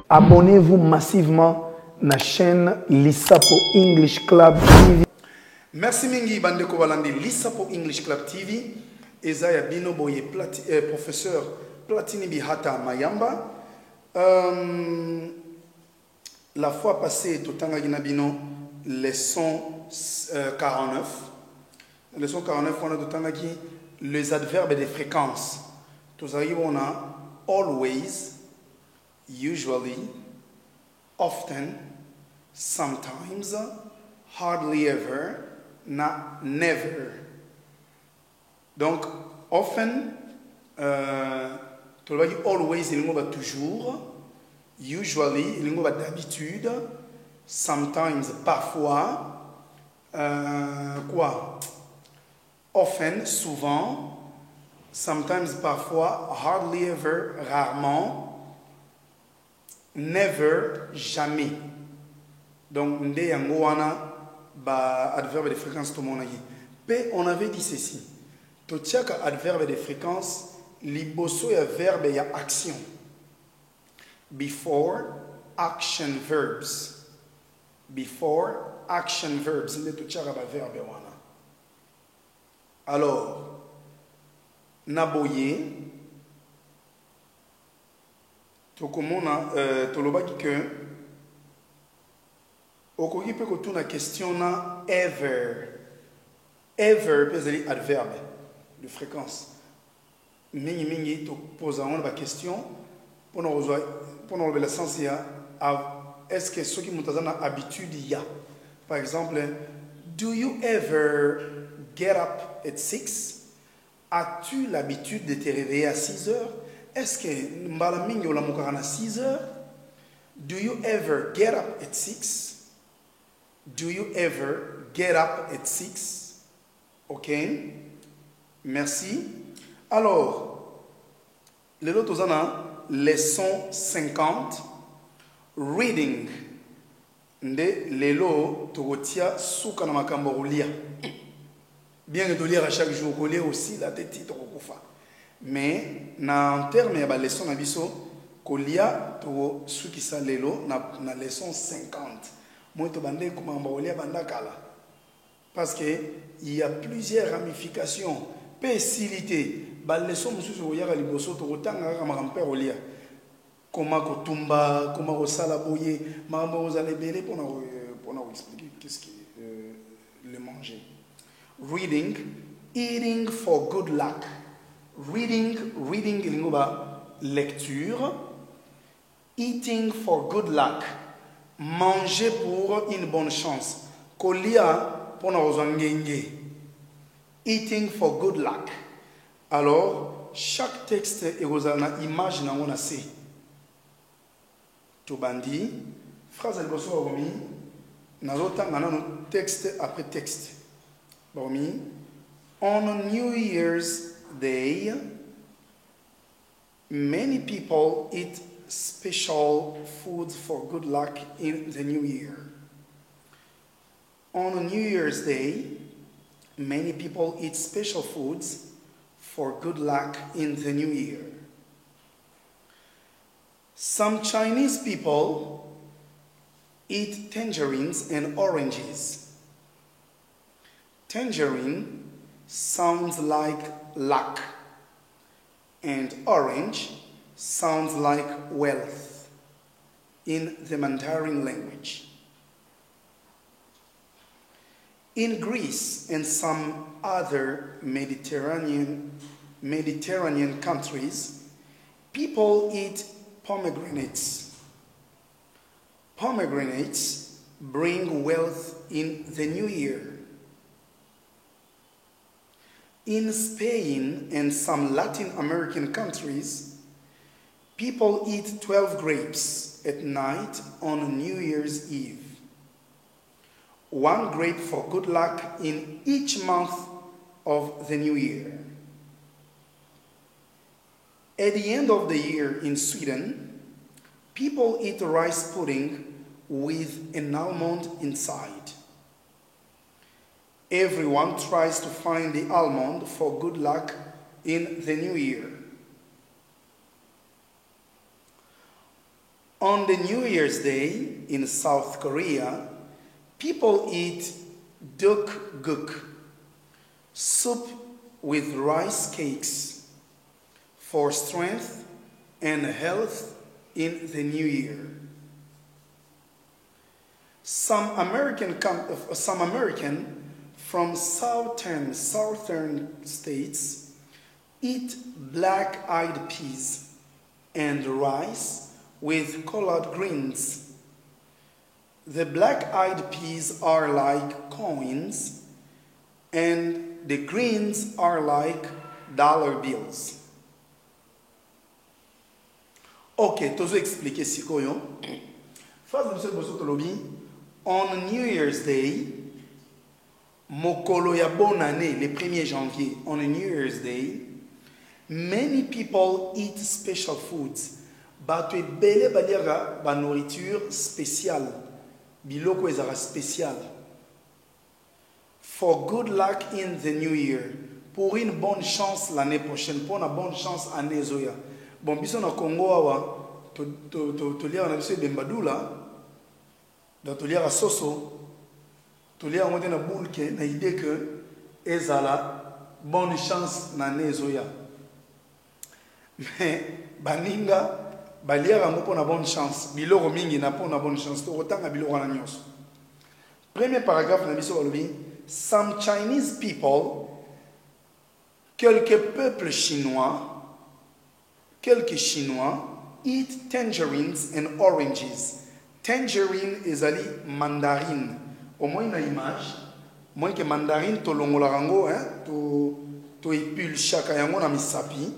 Abonnez-vous massivement à la chaîne Lissapo English Club TV. Merci mingi bandeko balandi Lissapo English Club TV. Ezaya bino boye professeur Platini Bihata Mayamba. La fois passée, totanga gina bino leçon 49. Leçon 49, on a totanga qui les adverbes de fréquence. Tous on a always, usually, often, sometimes, hardly ever, never. Donc, often, always, il y a toujours, usually, il y a d'habitude, sometimes, parfois, often, souvent, sometimes, parfois, hardly ever, rarement, never, jamais. Donc, ndé yangoana ba adverbe de fréquence tout le monde. P, on avait dit ceci. Totiaka adverbe de fréquence, liboso ya verbe ya action. Before action verbs. Before action verbs. Ndé totiaka ba verbe wana. Alors, naboye. Tokomona tolobaki que okoki pe kotuna question na ever peut adverbe de fréquence mingi to posa on ba question pour nous le sens ya est-ce que ceux qui mutazana habitude ya par exemple, do you ever get up at 6? As-tu l'habitude de te réveiller à 6 heures? Est-ce que mbala mingi ola mukana à 6 heures? Do you ever get up at 6? Do you ever get up at 6? Ok. Merci. Alors, le lot tozana leçon 50 reading. Nde lelo togotia suka na makambo kolia. Bien que de lire à chaque jour kolia aussi la tête tokokufa. Mais en termes de la leçon nabiso kolia to suki sa lelo na leçon 50. Moi to bande kuma mbaolia banda kala. Parce que il y a plusieurs ramifications, spécialités. Ba leçon mususu koya liboso to kotanga ka makamper olia. Comment kotumba, comment osala boye, makambo ozale belé pour nous expliquer qu'est-ce que le manger. Reading, eating for good luck. Reading lingoba lecture. Eating for good luck, manger pour une bonne chance. Kolia pour nous ngenge. Eating for good luck. Alors chaque texte est une image na ngona se. Tobandi phrase elle bosso romi na lota ngana texte après texte. Romi on New Year's Day, many people eat special foods for good luck in the new year. On New Year's Day, many people eat special foods for good luck in the new year. Some Chinese people eat tangerines and oranges. Tangerine sounds like luck, and orange sounds like wealth in the Mandarin language. In Greece and some other Mediterranean countries, people eat pomegranates. Pomegranates bring wealth in the new year. In Spain and some Latin American countries, people eat 12 grapes at night on New Year's Eve. One grape for good luck in each month of the new year. At the end of the year in Sweden, people eat rice pudding with an almond inside. Everyone tries to find the almond for good luck in the new year. On the New Year's Day in South Korea, people eat deokguk, soup with rice cakes, for strength and health in the new year. Some American from southern states eat black-eyed peas and rice with collard greens. The black-eyed peas are like coins, and the greens are like dollar bills. Ok, tozo expliquer si koyo. Phase de ce tolobi. On New Year's Day, mokolo ya bonne année, le 1er janvier, on a New Year's Day, many people eat special foods. Bato ebele baliaka ba nourriture spéciale. Biloko ezara spécial. For good luck in the new year. Pour une bonne chance l'année prochaine. Pour une bonne chance année zoya. Bon, biso na Congo awa, to lia na biso bembadula, da to lia soso, to lia ngote na bulke na idée que ezala bonne chance na année zoya. Mais baninga baliaka ngo pona bonne chance. Biloko mingi na pona bonne chance. To kotanga biloko na nyonso. Premier paragraphe na biso balobi, some Chinese people, quelques peuples chinois, eat tangerines and oranges. Tangerine ezali mandarine. Au moins une image, moins que mandarine to longola rango, to épulchaka yango na misapi.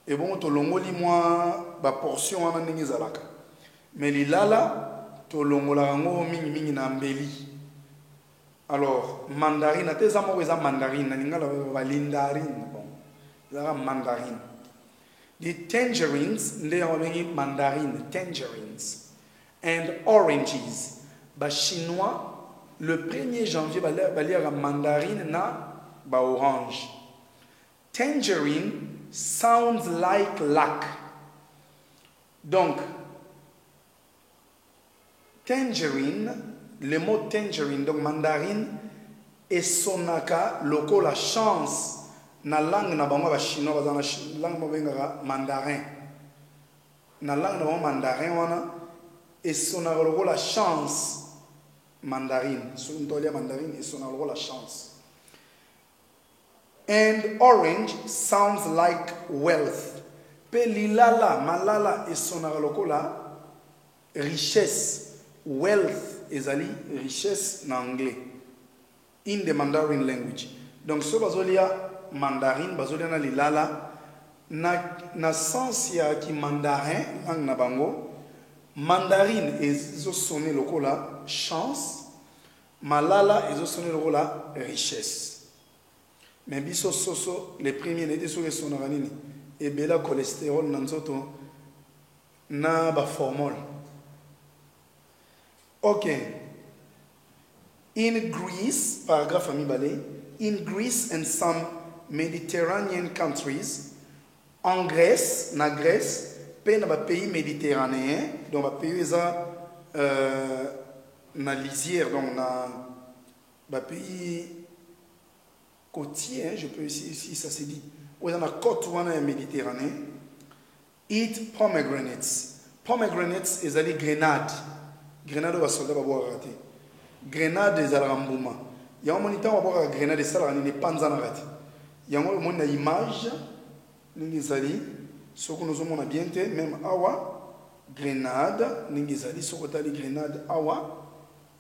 Et bon to longoli moi ba portion wana ndenge ezalaka. Mais lilala to longola rango mingi na mbeli. Alors mandarine ateza moko eza mandarine na lingala ba lindarine bon. Ezala mandarine. The tangerines, mandarine, tangerines, and oranges. Ba chinois, le 1er janvier, balia mandarine na ba orange. Tangerine sounds like luck. Donc, tangerine, le mot tangerine, donc mandarine, et sonaka, loko la chance. Na langue na bango ba chinois bazana langue mo benga mandarin. Na langue na bango mandarin wana et sonaka loko la chance mandarine. So ntolia mandarine et sonaka loko la chance. And orange sounds like wealth. Pe lilala malala et sonaka loko la richesse. Wealth ezali richesse na anglais. In the Mandarin language. Donc so bazolia mandarine bazoliana lilala na sens ya ki mandarin lang na bango mandarine ezo sonner lokola chance malala ezo sonner lokola richesse mais biso soso les premiers n'étaient sur les sonora nini et bela cholestérol na nzoto na ba formol. OK. In Greece, paragraphe amibale, in Greece and some Mediterranean countries, en Grèce, na Grèce, dans les pays méditerranéens, dans les pays na lisière, donc na pays côtiers, je peux si ça se dit, où dans la côte ou la Méditerranée, eat pomegranates. Pomegranates is ali grenade. Grenade va soldat va boire raté. Grenade is ala rambuma. Ya monita va boire grenade ça ni panza na raté. Ya mon na image ningi zali soko nous on a bien té même awa grenade ningi zali soko tali grenade awa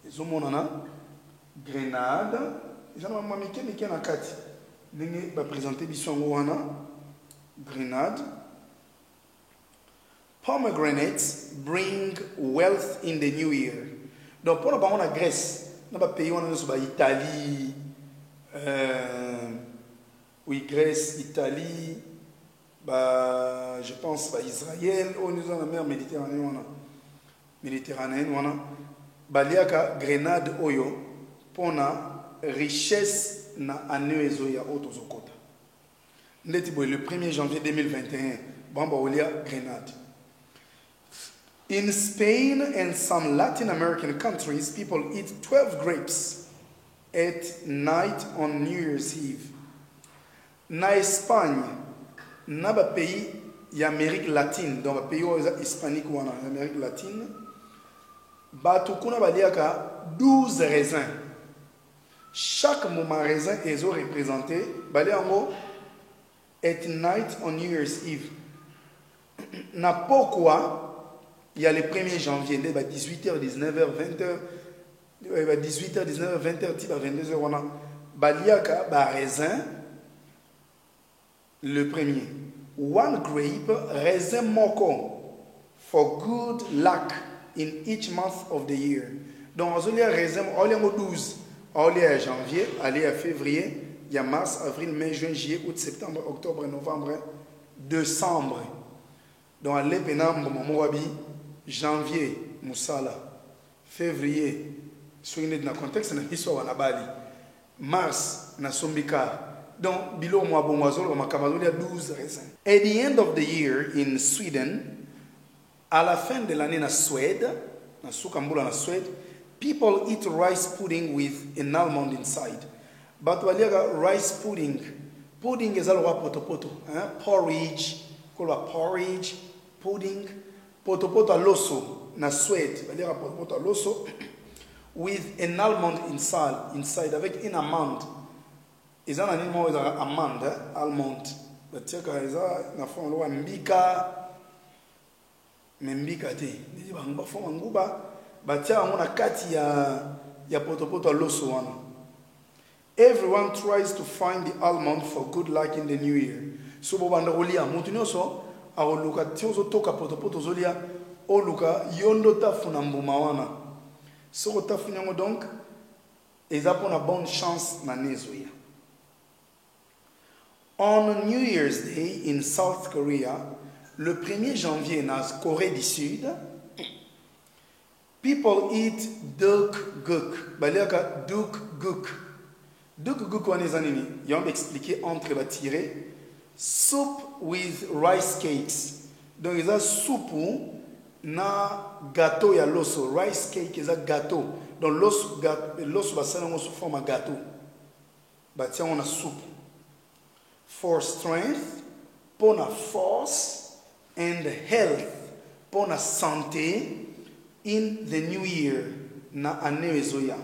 ezomona na grenade ezana mamike mike na kati ningi ba présenter biso ngo wana grenade. Pomegranates bring wealth in the new year. Donc pour nous la Grèce, nous ba pays on est Italie, oui Grèce, Italie, bah je pense bah Israël, on est dans la mer Méditerranée on a Baliaka Grenade oyo pona richesse na année ezoya otozokota. Ndeti boy le 1er janvier 2021, bamba olia Grenade. In Spain and some Latin American countries, people eat 12 grapes at night on New Year's Eve. Na Espagne, na ba pays y Amérique latine, donc ba pays hispanique ou en Amérique latine, ba tukuna baliaka 12 raisins. Chaque moment raisin est représenté, baliango at night on New Year's Eve. Na pourquoi il y a le 1er janvier, 18h, 19h, 20h, 18h, 19h, 20h, 22h, on a baliaka ba raisin le premier. One grape, raisin moko, for good luck in each month of the year. Donc, on a raisin, on a 12, on a janvier, on a février, il y a mars, avril, mai, juin, juillet, août, septembre, octobre, novembre, décembre. Donc, on a pénam, janvier, moussala, février, soyez dans le contexte, on a histoire à Bali, mars, na sombika. Donc, below moi, bon oiseau, on a 12 raisins. At the end of the year in Sweden, à la fin de l'année na Suède, na Sukambula na Suède, people eat rice pudding with an almond inside. But waliaga rice pudding, pudding is alwa poto, porridge, kolwa porridge, pudding, poto aloso na Suède, waliaga poto aloso with an almond inside avec une amande. Ils ont un animal qui est amande, almond. Ils ont fait un mbika, mais mbika te. Ils ont fait un nguba, ils ont fait kati ya poto loso wana. Everyone tries to find the almond for good luck in the new year. So bobanda olia mutu nyoso aoluka tiozo toka poto zolia oluka yondo tafuna mbuma wana. So tafunyango donc ils ont une bonne chance na nezoya. On New Year's Day in South Korea, le 1er janvier en Corée du Sud, people eat dukguk. Baliaka dukguk. Dukguk on les animés. Ils ont expliqué entre les tirés. Soup with rice cakes. Donc ils ont soupe na gâteau ya loso. Rice cake ils ont gâteau. Donc l'os va s'en sous forme gâteau. Tiens on a soupe. For strength, pour la force, and health, pour la santé, in the new year, na année ezoya.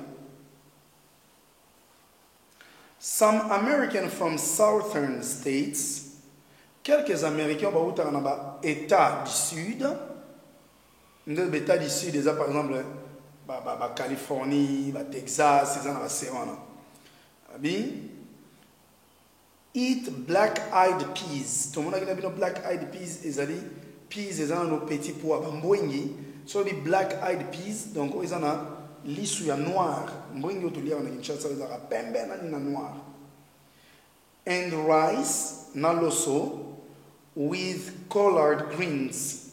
Some Americans from southern states, quelques Américains dans l'État du Sud, l'État du Sud, par exemple, Californie, Texas, c'est ça, eat black-eyed peas. Tout le monde a dit black-eyed peas, ils ont nos petits pois. So les black-eyed peas, donc ils ont l'issue noir. Noir. And rice, naloso, with collard greens.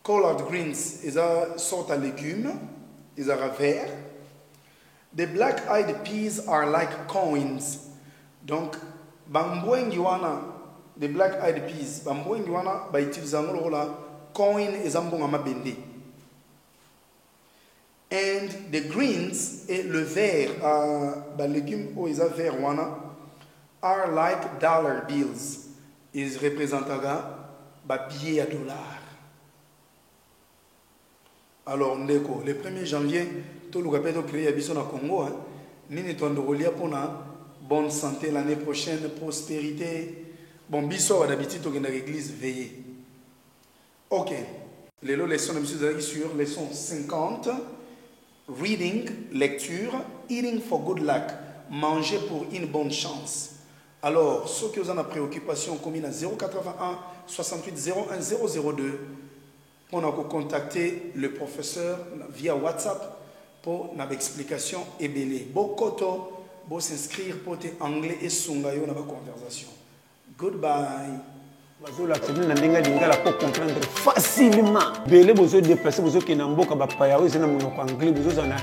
Collard greens is a sort of légume, is a vert. The black-eyed peas are like coins. Donc, bambwengi wana the black eyed peas bambwengi wana ba utiliza ngolo coin ezambonga mabende, and the greens et le vert ba légumes o eza vert wana are like dollar bills, is representaga ba billet à dollar. Alors ndeko le 1er janvier tout le capito créé biso na Congo nini tondorolia pona bonne santé l'année prochaine, prospérité. Bon, biso d'habitude on est dans l'église veillée. Ok. Les leçons de monsieur sur leçon 50. Reading, lecture, eating for good luck, manger pour une bonne chance. Alors, ceux qui ont une préoccupation commune à 081 68 01 002 pour nous contacter le professeur via WhatsApp pour une explication et belé. Bokoto. Pour s'inscrire pour tes anglais et sungayo dans la conversation. Goodbye. Bazola tenu na ndinga lingala pour comprendre facilement. Belé bozo déplacer bozo ki na mboka ba paya ozo na monoko anglais bozo na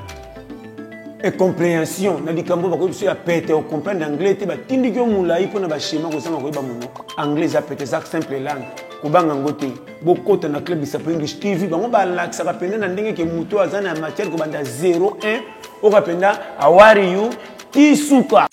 et compréhension na likambo ba ko biso ya pete o comprendre anglais te ba tindi ko mulai pona ba schéma ko sanga ko ba mono anglais za pete ça simple langue ko banga ngote bokota na club Lisapo English TV bango ba laksa ka penda na ndenge ke muto azana matière ko banda 01 o ka penda awari you tisuka